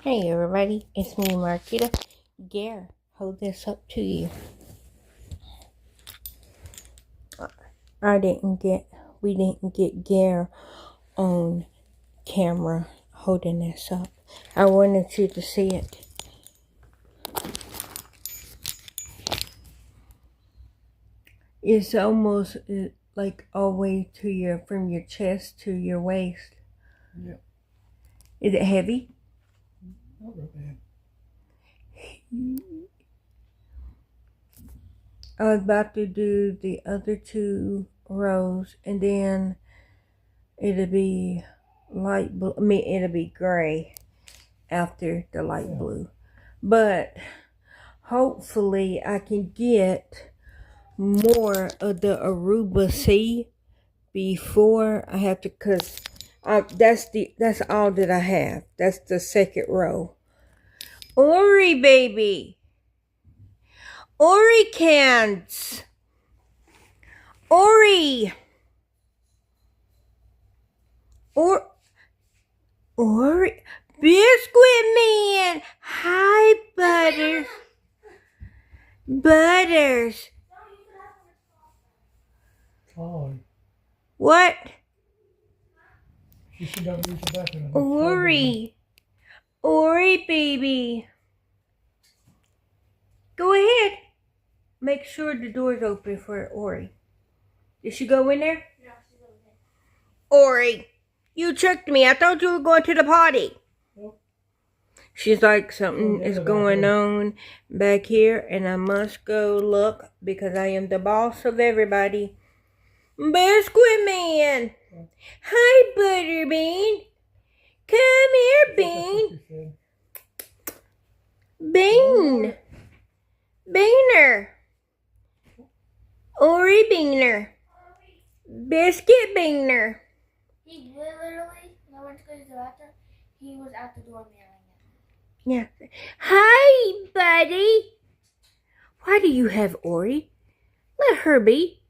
Hey everybody, it's me Marquita. Gare, hold this up to you. We didn't get Gare on camera holding this up. I wanted you to see it. It's almost like all the way to from your chest to your waist. Yeah. Is it heavy? Not real bad. I was about to do the other 2 rows and then it'll be light blue. It'll be gray after the light blue. But hopefully I can get more of the Aruba C before I have to, cause that's all that I have. That's the second row. Ori baby, Ori cans, Ori, Ori, Biscuit Man. Hi Butters. Oh, What? she should have used the bathroom. Ori baby. Go ahead. Make sure the door's open for Ori. Did she go in there? No, she's over there. Ori, you tricked me. I thought you were going to the party. Nope. She's like, something is going on back here, and I must go look because I am the boss of everybody. Biscuit Man. Hi, Butterbean. Come here, Bean. Bean. Beaner. Ori Beaner. Biscuit Beaner. He literally, when I went to go use the bathroom, he was at the door meowing at me. Yeah. Hi, buddy. Why do you have Ori? Let her be.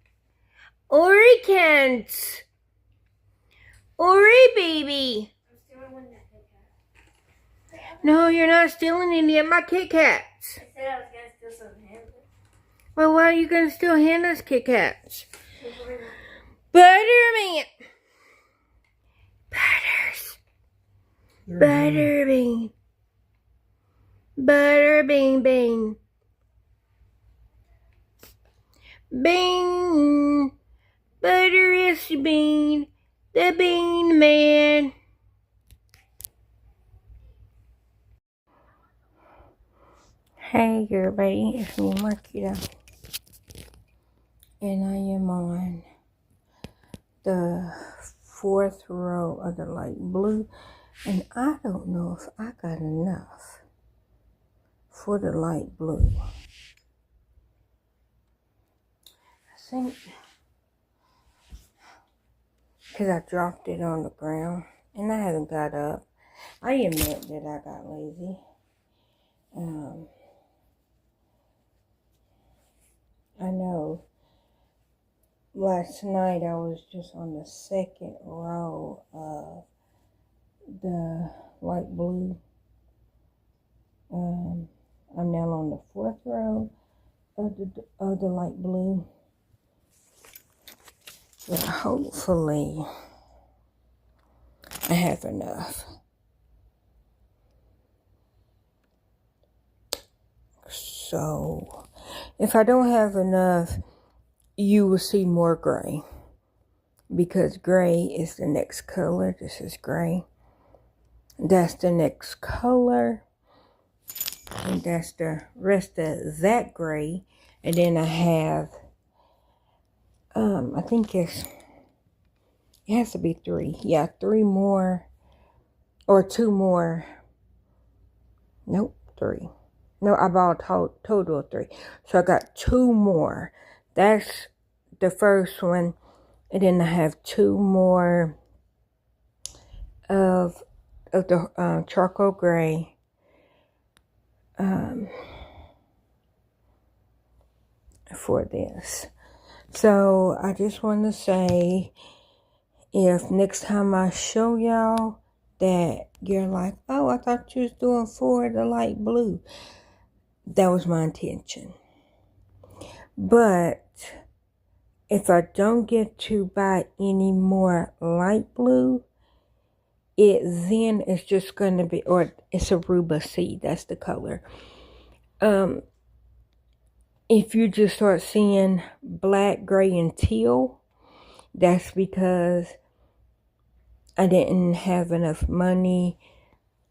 Ori can't. Ori baby. I'm stealing one of that Kit Kat. No, you're not stealing any of my Kit Kats. I said I was going to steal some hamburgers. Well, why are you going to still hand us Kit Kats? Butterman. Butters. Butterbean. Butterbean bean. Bean. Butterous Bean. The Bean Man. Hey everybody, it's me Marquita. And I am on the 4th row of the light blue. And I don't know if I got enough for the light blue. I think because I dropped it on the ground and I haven't got up. I admit that I got lazy. I know last night I was just on the 2nd row of the light blue. I'm now on the 4th row of the light blue. But hopefully I have enough. So if I don't have enough, you will see more gray. Because gray is the next color. This is gray. That's the next color. And that's the rest of that gray. And then I have, I think it has to be 3. Yeah, 3 more. Or 2 more. Nope, 3. No, I bought a total of 3. So I got 2 more. That's the first one. And then I have 2 more of the charcoal gray. For this. So I just want to say, if next time I show y'all that you're like, oh, I thought you was doing 4 of the light blue. That was my intention. But if I don't get to buy any more light blue, it then is just going to be, or it's Aruba seed, that's the color. If you just start seeing black, gray, and teal, that's because I didn't have enough money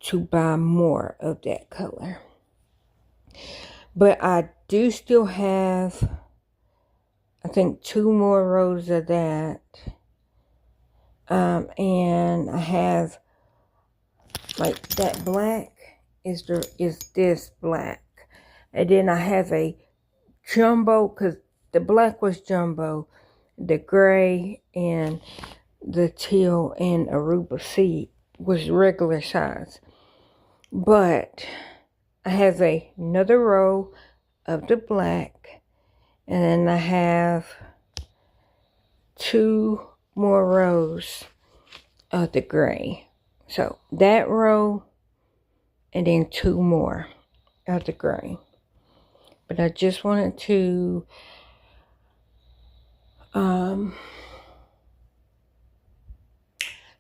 to buy more of that color. But I do still have, I think, 2 more rows of that. And I have, like, that black is this black. And then I have a jumbo, because the black was jumbo, the gray and the teal and Aruba seed was regular size. But I have another row of the black, and then I have 2 more rows of the gray. So that row, and then 2 more of the gray. But I just wanted to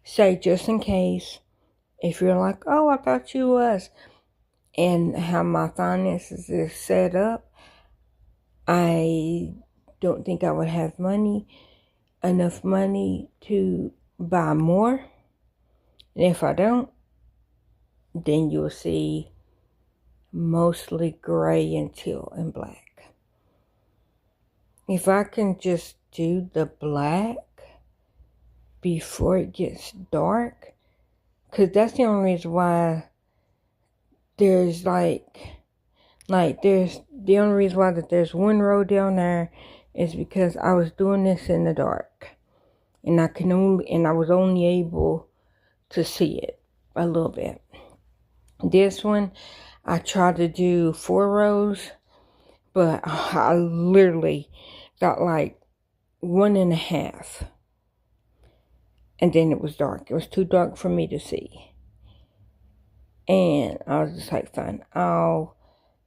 say, just in case, if you're like, oh, I thought you was, and how my finances is set up, I don't think I would have enough money to buy more. And if I don't, then you'll see mostly gray and teal and black. If I can just do the black before it gets dark, because that's the only reason why there's there's the only reason why that there's 1 row down there is because I was doing this in the dark, and I was only able to see it a little bit. This one, I tried to do 4 rows, but I literally got like 1.5, and then it was dark. It was too dark for me to see, and I was just like, fine, I'll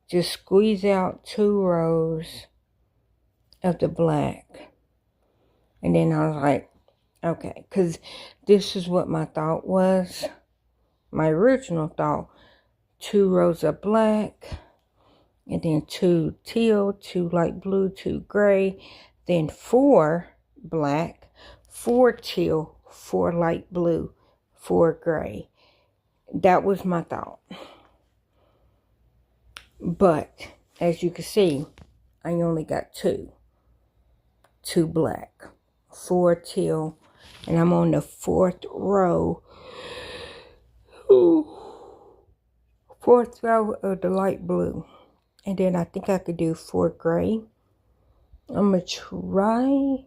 just squeeze out 2 rows of the black. And then I was like, okay, because this is what my thought was. My original thought, 2 rows of black, and then 2 teal, 2 light blue, 2 gray, then 4 black, 4 teal, 4 light blue, 4 gray. That was my thought. But as you can see, I only got 2 black, 4 teal, and I'm on the 4th row. 4th row of the light blue. And then I think I could do 4 gray. I'm going to try.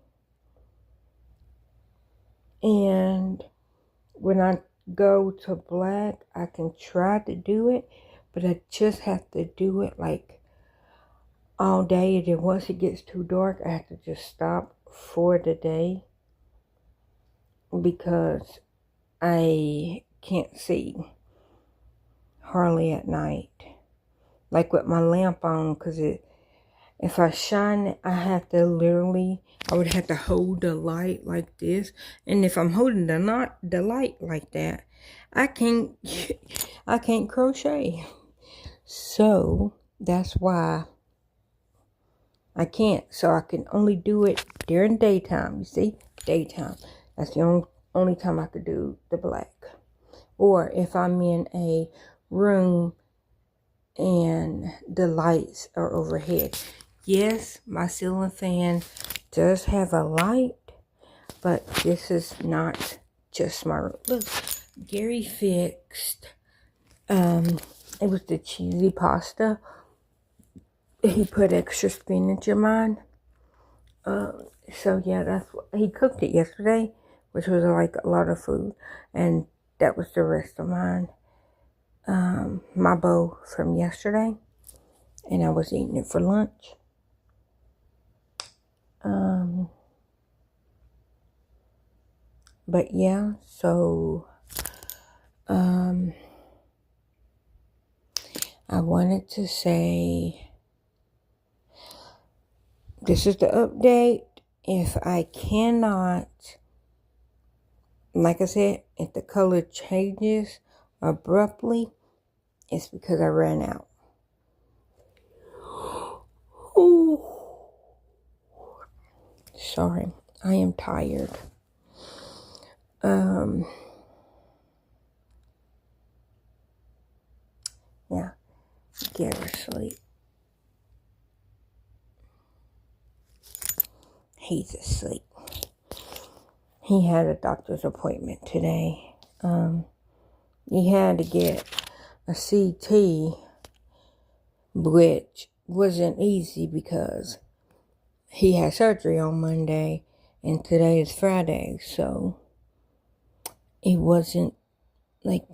And when I go to black, I can try to do it. But I just have to do it like all day. And then once it gets too dark, I have to just stop for the day. Because I can't see hardly at night. Like with my lamp on, because if I shine it, I would have to hold the light like this. And if I'm holding the light like that, I can't crochet. So that's why I can't. So I can only do it during daytime. You see, daytime. That's the only time I could do the black. Or if I'm in a room and the lights are overhead. Yes, my ceiling fan does have a light, but this is not just my room. Look, Gary fixed, it was the cheesy pasta. He put extra spinach in mine. So yeah, that's what he cooked it yesterday, which was like a lot of food, and that was the rest of mine. My bowl from yesterday, and I was eating it for lunch. But yeah, so I wanted to say this is the update. If I cannot, like I said, if the color changes abruptly, it's because I ran out. Ooh. Sorry, I am tired. Yeah, get her sleep. He's asleep. He had a doctor's appointment today. He had to get a CT, which wasn't easy because he had surgery on Monday and today is Friday, so it wasn't like,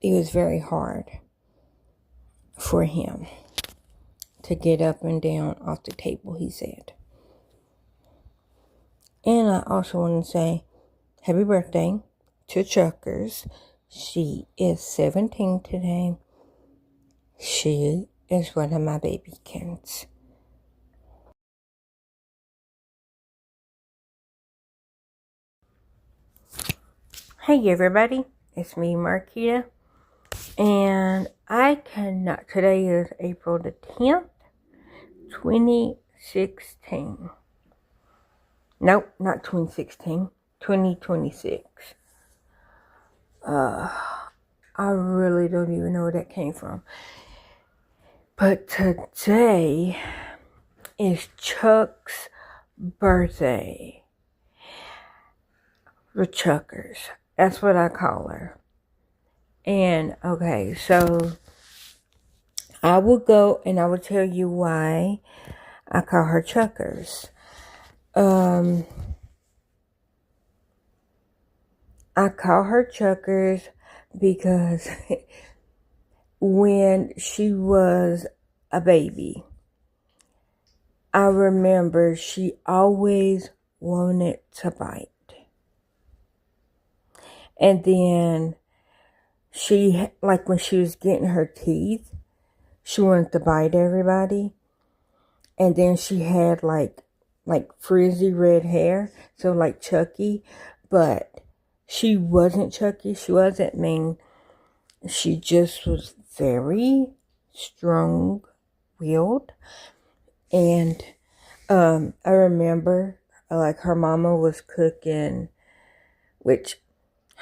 it was very hard for him to get up and down off the table, he said. And I also want to say happy birthday to Chuckers. She is 17 today. She is one of my babykins. Hey everybody, it's me, Marquita, and I cannot, today is April the 10th, 2016. Nope, not 2016, 2026. I really don't even know where that came from. But today is Chuck's birthday. The Chuckers. That's what I call her. And, okay, so I will go and I will tell you why I call her Chuckers. I call her Chuckers because when she was a baby, I remember she always wanted to bite. And then she, like when she was getting her teeth, she wanted to bite everybody. And then she had like frizzy red hair, so like Chucky, but she wasn't Chucky. She wasn't mean. She just was very strong-willed. And I remember like her mama was cooking, which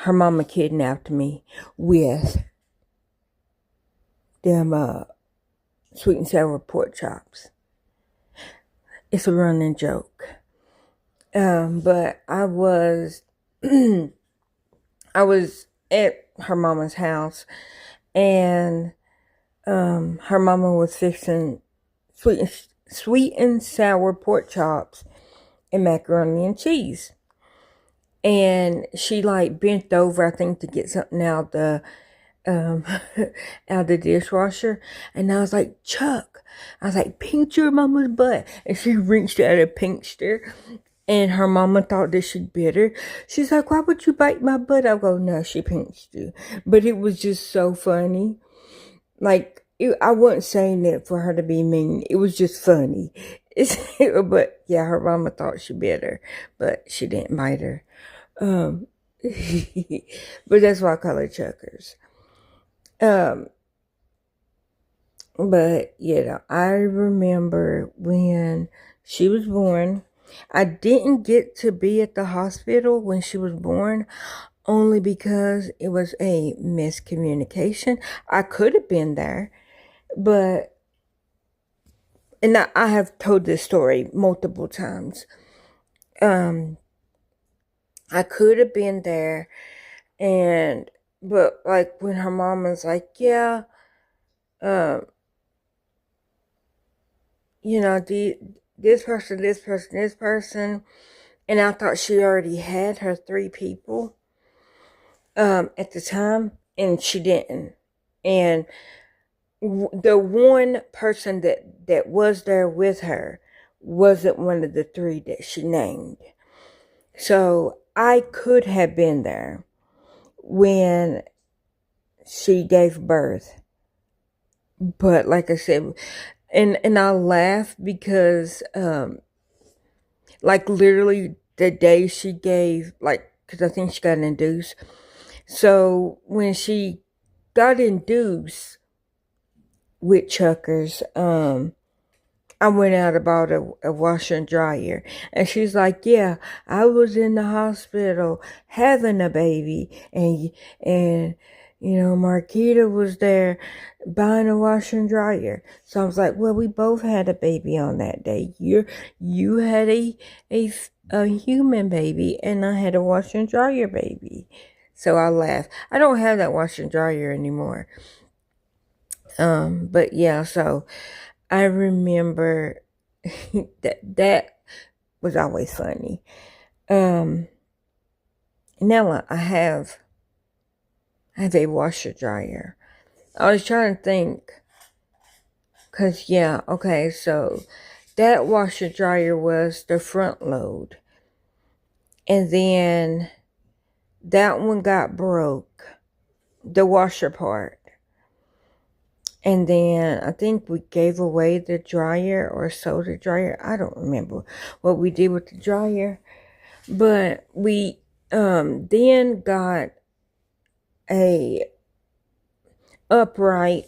her mama kidnapped me with them sweet and sour pork chops. It's a running joke. But I was I was at her mama's house, and her mama was fixing sweet and sour pork chops and macaroni and cheese. And she like bent over, I think, to get something out the out of the dishwasher. And I was like, Chuck, I was like, pinch your mama's butt. And she reached out and pinched her. And her mama thought that she bit her. She's like, why would you bite my butt? I go, no, she pinched you. But it was just so funny. Like, I wasn't saying it for her to be mean. It was just funny. But yeah, her mama thought she bit her, but she didn't bite her. But that's why I call her Chuckers. But you know, I remember when she was born. I didn't get to be at the hospital when she was born, only because it was a miscommunication. I could have been there, but, and I have told this story multiple times. I could have been there, but like when her mom was like, yeah, you know, this person, and I thought she already had her 3 people at the time, and she didn't. And the one person that was there with her wasn't one of the 3 that she named. So I could have been there when she gave birth But like I said, and I laugh because like literally the day she gave, like, because I think she got induced. So when she got induced with Chuckers, I went out about a washer and dryer, and she's like, "Yeah, I was in the hospital having a baby, and Marquita was there buying a washer and dryer." So I was like, "Well, we both had a baby on that day. You had a human baby, and I had a washer and dryer baby." So I laughed. I don't have that washer and dryer anymore. But yeah, so I remember that was always funny. Now I have a washer dryer. I was trying to think, cause yeah, okay, so that washer dryer was the front load, and then that one got broke, the washer part. And then I think we gave away the dryer or sold the dryer. I don't remember what we did with the dryer. But we then got a upright,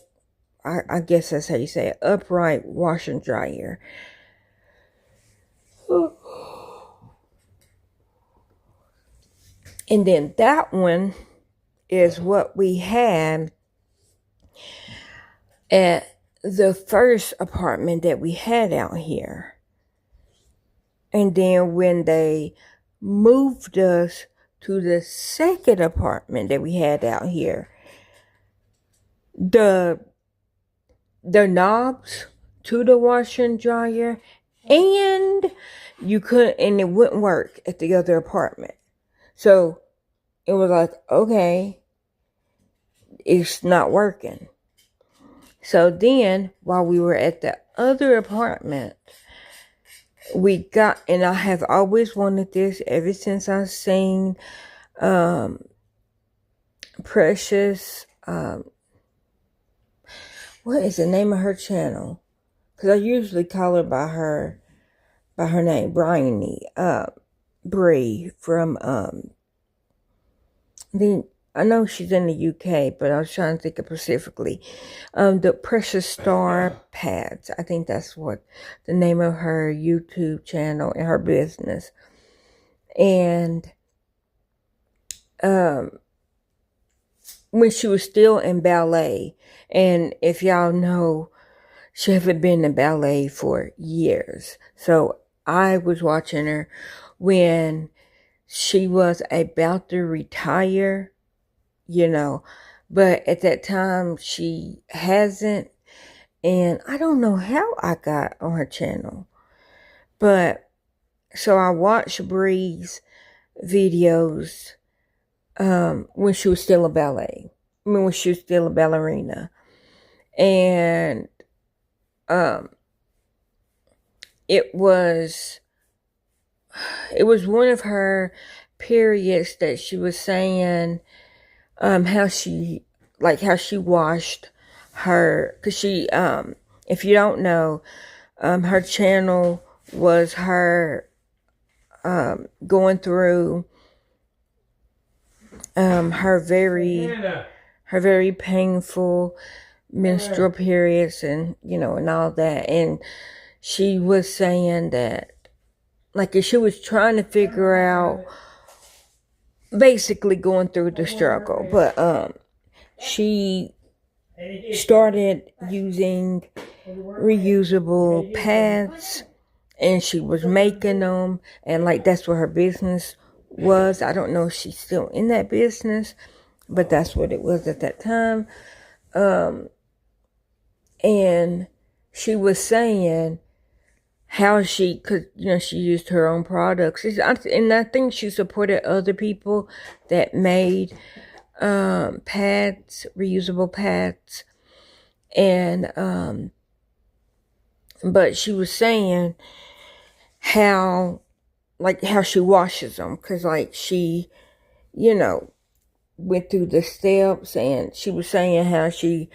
I guess that's how you say it, upright washer and dryer. And then that one is what we had at the first apartment that we had out here. And then when they moved us to the second apartment that we had out here, the knobs to the washer and dryer, and it wouldn't work at the other apartment. So it was like, okay, it's not working. So then while we were at the other apartment, we got, and I have always wanted this ever since I've seen Precious, what is the name of her channel? Because I usually call her by her name, Bryony, Bree from I know she's in the UK, but I was trying to think of specifically the Precious Star Pads. I think that's what the name of her YouTube channel and her business. And when she was still in ballet, and if y'all know, she haven't been in ballet for years. So I was watching her when she was about to retire, but at that time she hasn't. And I don't know how I got on her channel. But so I watched Bree's videos when she was still a ballet. When she was still a ballerina. And it was one of her periods that she was saying how she washed her, because she if you don't know, her channel was her going through her very painful menstrual periods, and and all that. And she was saying that, like, she was trying to figure out, basically going through the struggle, but she started using reusable pads, and she was making them, and like that's what her business was. I don't know if she's still in that business, but that's what it was at that time. And she was saying how she could, she used her own products. And I think she supported other people that made pads, reusable pads. And, but she was saying how she washes them. Cause like she, went through the steps, and she was saying how she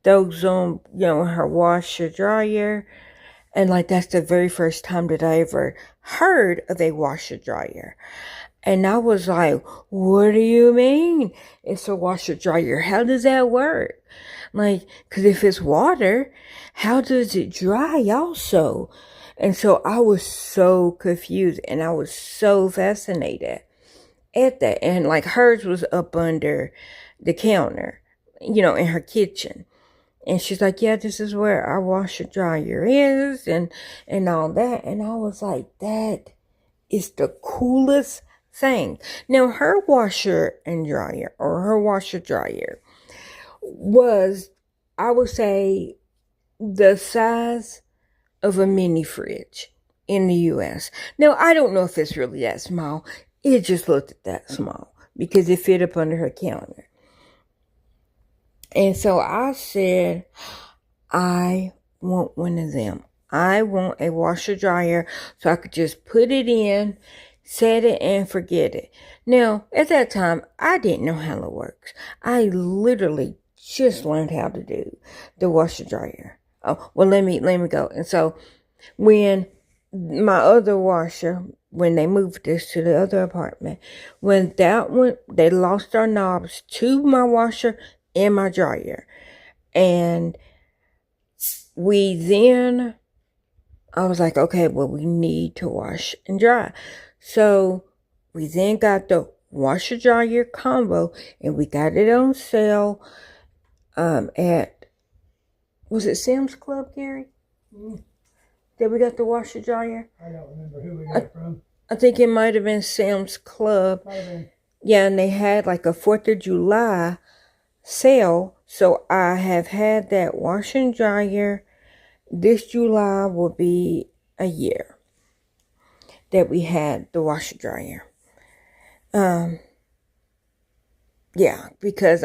those on, her washer dryer. And like, that's the very first time that I ever heard of a washer dryer. And I was like, what do you mean it's a washer dryer? How does that work? Like, cause if it's water, how does it dry also? And so I was so confused and I was so fascinated at that. And like, hers was up under the counter, in her kitchen. And she's like, yeah, this is where our washer dryer is and all that. And I was like, that is the coolest thing. Now, her washer and dryer, or her washer dryer, was, I would say, the size of a mini fridge in the US. Now, I don't know if it's really that small. It just looked that small because it fit up under her counter. And so I said, I want one of them. I want a washer dryer so I could just put it in, set it, and forget it. Now, at that time, I didn't know how it works. I literally just learned how to do the washer dryer. Oh, well, let me go. And so when my other washer, when they moved us to the other apartment, when that one, they lost our knobs to my washer and my dryer. And I was like, okay, well, we need to wash and dry. So we then got the washer dryer combo and we got it on sale at, was it Sam's Club, Gary? That we got the washer dryer? I don't remember who we got it from. I think it might have been Sam's Club. Might have been. Yeah, and they had like a 4th of July sale. So I have had that washer and dryer. This July will be a year that we had the washer dryer. Yeah, because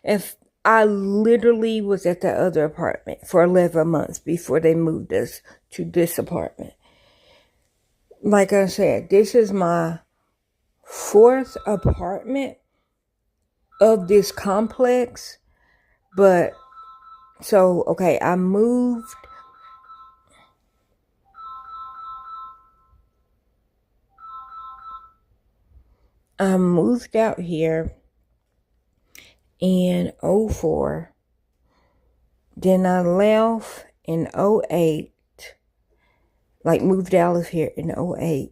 if I literally was at the other apartment for 11 months before they moved us to this apartment. Like I said, this is my 4th apartment of this complex. But, so, okay, I moved out here in 2004. Then I left in 2008. Like, moved out of here in 2008.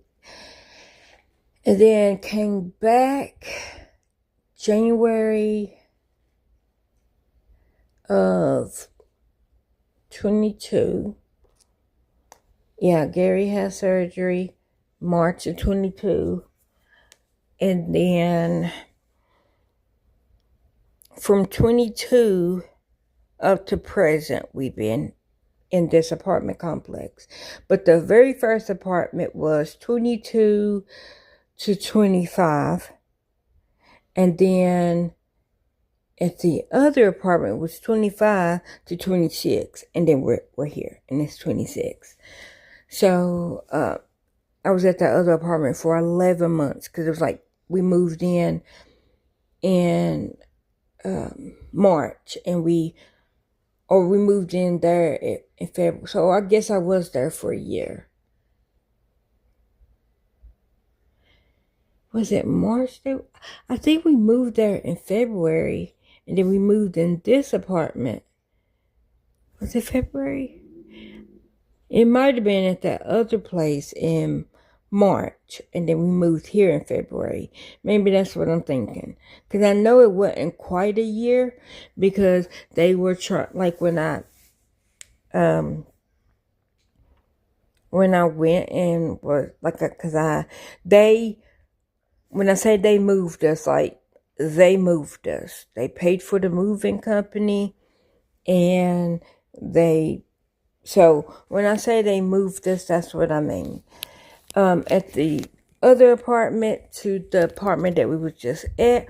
And then came back January of 22. Yeah, Gary had surgery March of 22. And then from 22 up to present, we've been in this apartment complex. But the very first apartment was 22 to 25. And then at the other apartment was 25 to 26. And then we're here, and it's 26. So I was at that other apartment for 11 months because it was like we moved in March, and we moved in there in February. So I guess I was there for a year. Was it March? I think we moved there in February, and then we moved in this apartment. Was it February? It might have been at that other place in March, and then we moved here in February. Maybe that's what I'm thinking. Because I know it wasn't quite a year, because they were like when I went and was like, when I say they moved us, like they moved us. They paid for the moving company, and so when I say they moved us, that's what I mean. At the other apartment to the apartment that we were just at,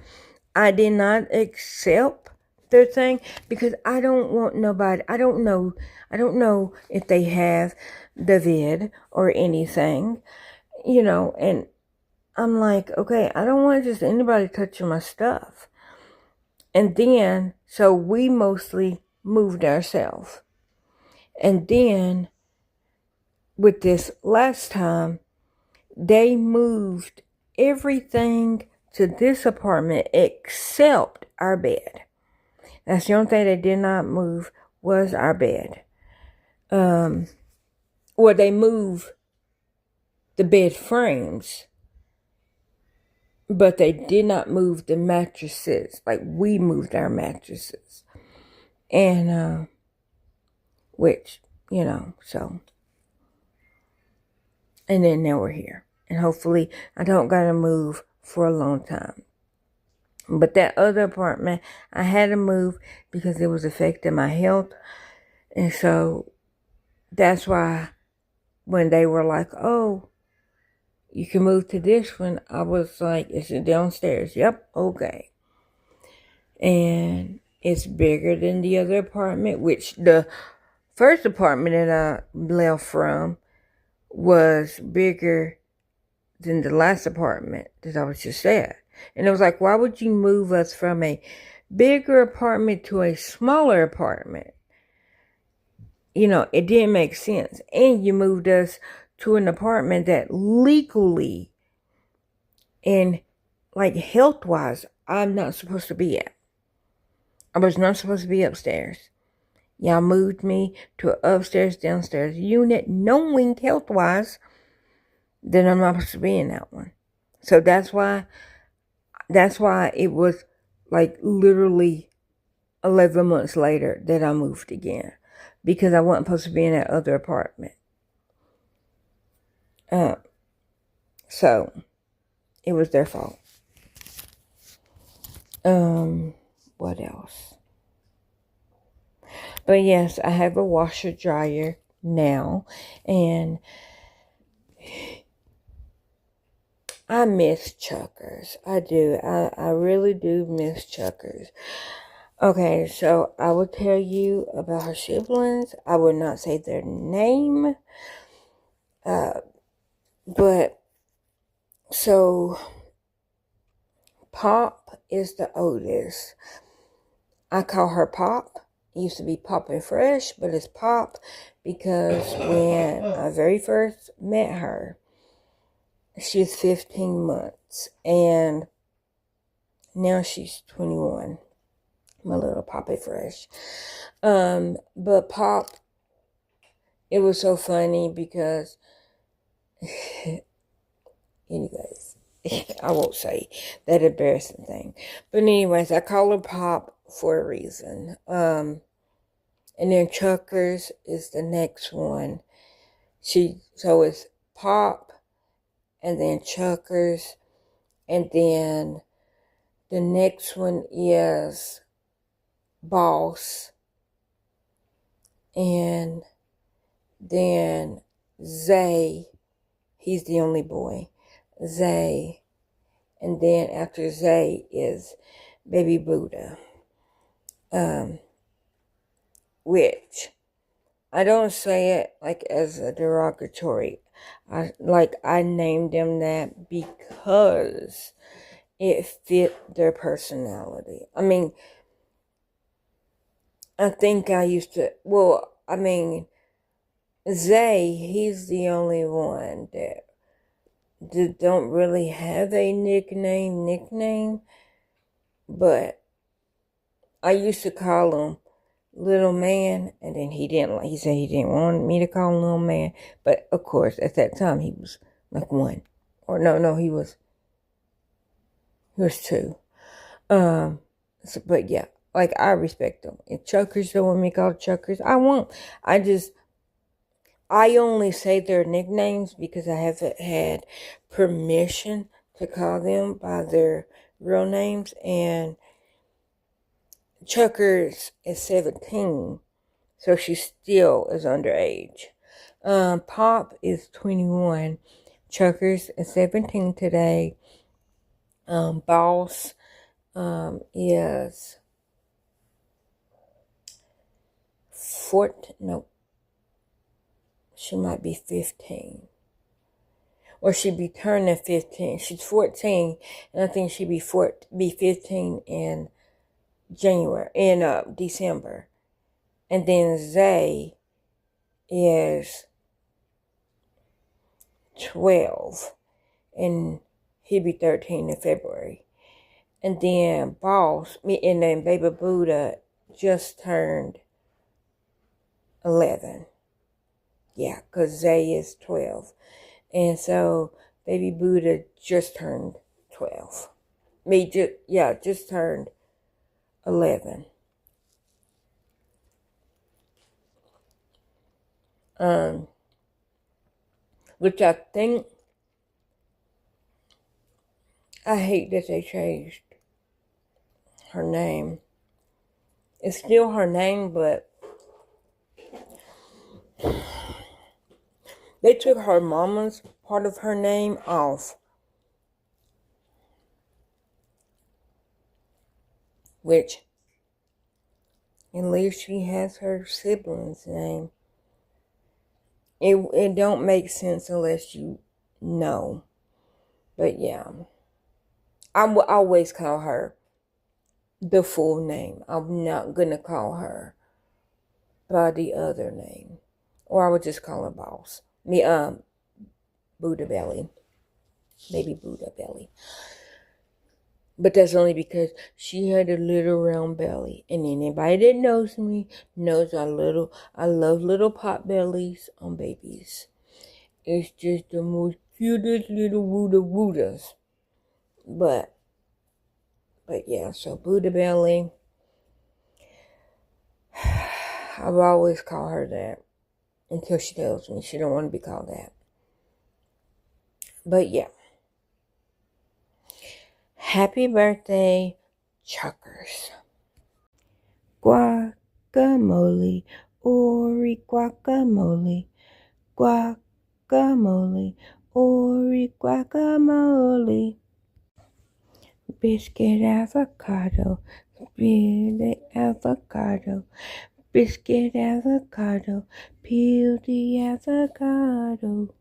I did not accept their thing because I don't want nobody. I don't know if they have the vid or anything, and I'm like, okay, I don't want just anybody touching my stuff. And then, so we mostly moved ourselves. And then, with this last time, they moved everything to this apartment except our bed. That's the only thing they did not move was our bed. Or they moved the bed frames, but they did not move the mattresses. Like, we moved our mattresses. And, which, so. And then now we're here. And hopefully I don't gotta move for a long time. But that other apartment, I had to move because it was affecting my health. And so that's why when they were like, oh, you can move to this one, I was like, is it downstairs? Yep, okay. And it's bigger than the other apartment, which the first apartment that I left from was bigger than the last apartment that I was just at. And it was like, why would you move us from a bigger apartment to a smaller apartment? It didn't make sense. And you moved us to an apartment that legally and like health-wise, I'm not supposed to be at. I was not supposed to be upstairs. Y'all moved me to an upstairs, downstairs unit, knowing health-wise that I'm not supposed to be in that one. So that's why it was like literally 11 months later that I moved again. Because I wasn't supposed to be in that other apartment. So it was their fault. What else? But yes, I have a washer dryer now, and I miss Chuckers. I do. I really do miss Chuckers. Okay, so I will tell you about her siblings. I would not say their name. But, so, Pop is the oldest. I call her Pop. It used to be Pop and Fresh, but it's Pop because when I very first met her, she was 15 months. And now she's 21. My little Poppy Fresh. But Pop, it was so funny because, anyways, I won't say that embarrassing thing. But anyways, I call her Pop for a reason. And then Chuckers is the next one. So it's Pop, and then Chuckers, and then the next one is Boss, and then Zay, he's the only boy, Zay, and then after Zay is Baby Buddha, which I don't say it like as a derogatory. I named them that because it fit their personality. I mean, I think I used to, Zay, he's the only one that don't really have a nickname, but I used to call him Little Man, and then he said he didn't want me to call him Little Man, but of course, at that time, he was like 1, or no, he was 2, but yeah. Like, I respect them. If Chuckers don't want me called Chuckers, I won't. I only say their nicknames because I haven't had permission to call them by their real names. And Chuckers is 17, so she still is underage. Pop is 21. Chuckers is 17 today. Boss is... she might be 15. Or she'd be turning 15. She's 14, and I think she'd be 15 in December. And then Zay is 12, and he'll be 13 in February. And then Baby Buddha just turned 11. Yeah, because Zay is 12. And so Baby Buddha just turned 12. Just turned 11. Which I think, I hate that they changed her name. It's still her name, but they took her mama's part of her name off. Which, at least she has her sibling's name. It don't make sense unless you know. But yeah, I will always call her the full name. I'm not gonna call her by the other name, or I would just call her Boss. Buddha Belly, Baby Buddha Belly. But that's only because she had a little round belly, and anybody that knows me knows I love little pot bellies on babies. It's just the most cutest little Woodas. But yeah, so Buddha Belly, I've always called her that until she tells me she don't want to be called that. But yeah. Happy birthday, Chuckers. Guacamole, Ori guacamole. Guacamole, Ori guacamole. Biscuit avocado, peel the avocado. Biscuit avocado, peel the avocado.